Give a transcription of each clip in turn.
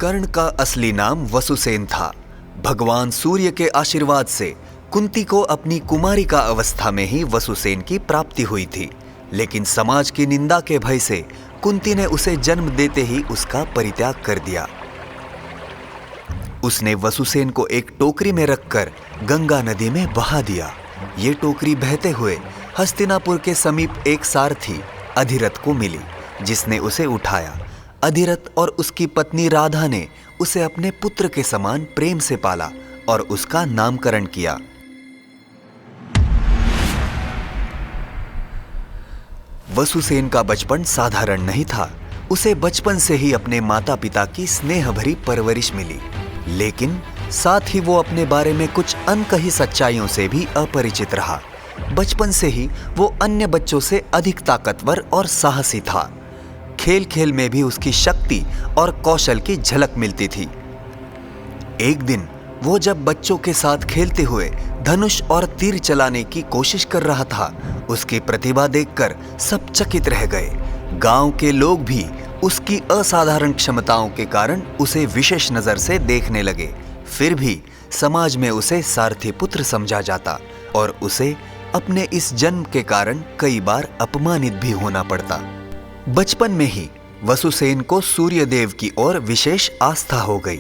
कर्ण का असली नाम वसुसेन था। भगवान सूर्य के आशीर्वाद से कुंती को अपनी कुमारिका अवस्था में ही वसुसेन की प्राप्ति हुई थी, लेकिन समाज की निंदा के भय से कुंती ने उसे जन्म देते ही उसका परित्याग कर दिया। उसने वसुसेन को एक टोकरी में रखकर गंगा नदी में बहा दिया। ये टोकरी बहते हुए हस्तिनापुर के समीप एक सारथी अधिरथ को मिली, जिसने उसे उठाया। अधिरथ और उसकी पत्नी राधा ने उसे अपने पुत्र के समान प्रेम से पाला और उसका नामकरण किया। वसुसेन का बचपन साधारण नहीं था। उसे बचपन से ही अपने माता पिता की स्नेह भरी परवरिश मिली, लेकिन साथ ही वो अपने बारे में कुछ अनकही सच्चाइयों से भी अपरिचित रहा। बचपन से ही वो अन्य बच्चों से अधिक ताकतवर और साहसी था। खेल खेल में भी उसकी शक्ति और कौशल की झलक मिलती थी। एक दिन वो जब बच्चों के साथ खेलते हुए धनुष और तीर चलाने की कोशिश कर रहा था, उसकी प्रतिभा देखकर सब चकित रह गए। गांव के लोग भी उसकी असाधारण क्षमताओं के कारण उसे विशेष नजर से देखने लगे। फिर भी समाज में उसे सारथी पुत्र समझा जाता और उसे अपने इस जन्म के कारण कई बार अपमानित भी होना पड़ता। बचपन में ही वसुसेन को सूर्यदेव की ओर विशेष आस्था हो गई।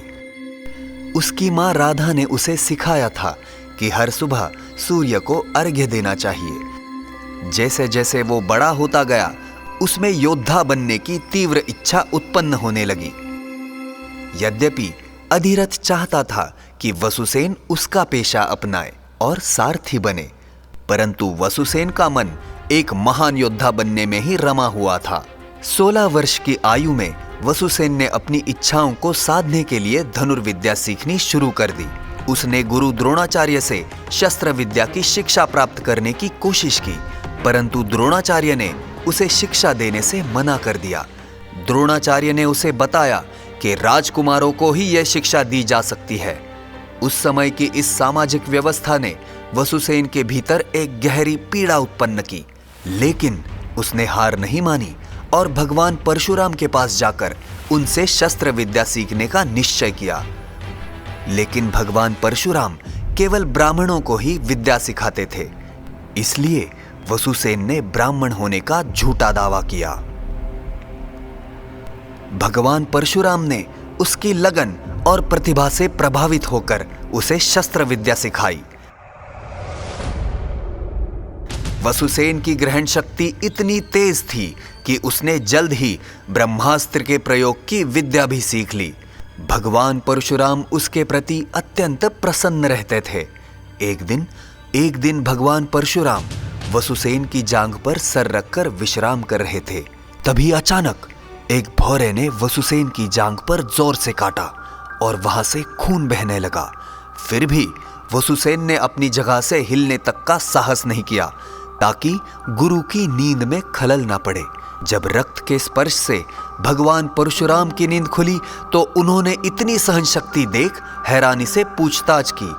उसकी मां राधा ने उसे सिखाया था कि हर सुबह सूर्य को अर्घ्य देना चाहिए। जैसे जैसे वो बड़ा होता गया, उसमें योद्धा बनने की तीव्र इच्छा उत्पन्न होने लगी। यद्यपि अधिरथ चाहता था कि वसुसेन उसका पेशा अपनाए और सारथी बने, परंतु वसुसेन का मन एक महान योद्धा बनने में ही रमा हुआ था। 16 वर्ष की आयु में वसुसेन ने अपनी इच्छाओं को साधने के लिए धनुर्विद्या सीखनी शुरू कर दी। उसने गुरु द्रोणाचार्य से शस्त्र विद्या की शिक्षा प्राप्त करने की कोशिश की, परंतु द्रोणाचार्य ने उसे शिक्षा देने से मना कर दिया। द्रोणाचार्य ने उसे बताया कि राजकुमारों को ही यह शिक्षा दी जा सकती है। उस समय की इस सामाजिक व्यवस्था ने वसुसेन के भीतर एक गहरी पीड़ा उत्पन्न की, लेकिन उसने हार नहीं मानी और भगवान परशुराम के पास जाकर उनसे शस्त्र विद्या सीखने का निश्चय किया। लेकिन भगवान परशुराम केवल ब्राह्मणों को ही विद्या सिखाते थे, इसलिए वसुसेन ने ब्राह्मण होने का झूठा दावा किया। भगवान परशुराम ने उसकी लगन और प्रतिभा से प्रभावित होकर उसे शस्त्र विद्या सिखाई। वसुसेन की ग्रहण शक्ति इतनी तेज थी कि उसने जल्द ही ब्रह्मास्त्र के प्रयोग की विद्या भी सीख ली। भगवान परशुराम उसके प्रति अत्यंत प्रसन्न रहते थे। एक दिन भगवान परशुराम वसुसेन की जांघ पर सर रखकर विश्राम कर रहे थे। तभी अचानक एक भौरे ने वसुसेन की जांघ पर जोर से काटा और वहां से खून बहने लगा। फिर भी वसुसेन ने अपनी जगह से हिलने तक का साहस नहीं किया, ताकि गुरु की नींद में खलल ना पड़े। जब रक्त के स्पर्श से भगवान परशुराम की नींद खुली, तो उन्होंने इतनी सहनशक्ति देख हैरानी से पूछताछ की।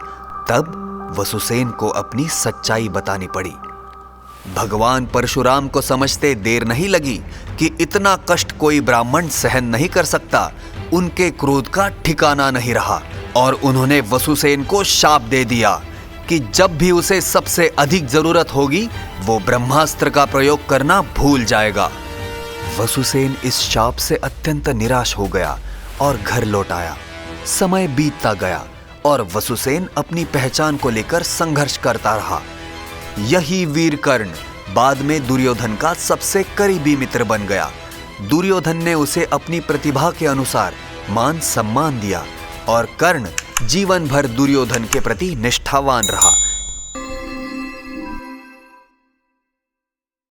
तब वसुसेन को अपनी सच्चाई बतानी पड़ी। भगवान परशुराम को समझते देर नहीं लगी कि इतना कष्ट कोई ब्राह्मण सहन नहीं कर सकता। उनके क्रोध का ठिकाना नहीं रहा और उन्होंने वसुसेन को शाप दे दिया कि जब भी उसे सबसे अधिक जरूरत होगी, वो ब्रह्मास्त्र का प्रयोग करना भूल जाएगा। वसुसेन इस शाप से अत्यंत निराश हो गया और घर लौट आया। समय बीतता गया और वसुसेन अपनी पहचान को लेकर संघर्ष करता रहा। यही वीर कर्ण बाद में दुर्योधन का सबसे करीबी मित्र बन गया। दुर्योधन ने उसे अपनी प्रतिभा के अनुसार मान सम्मान दिया और कर्ण जीवन भर दुर्योधन के प्रति निष्ठावान रहा।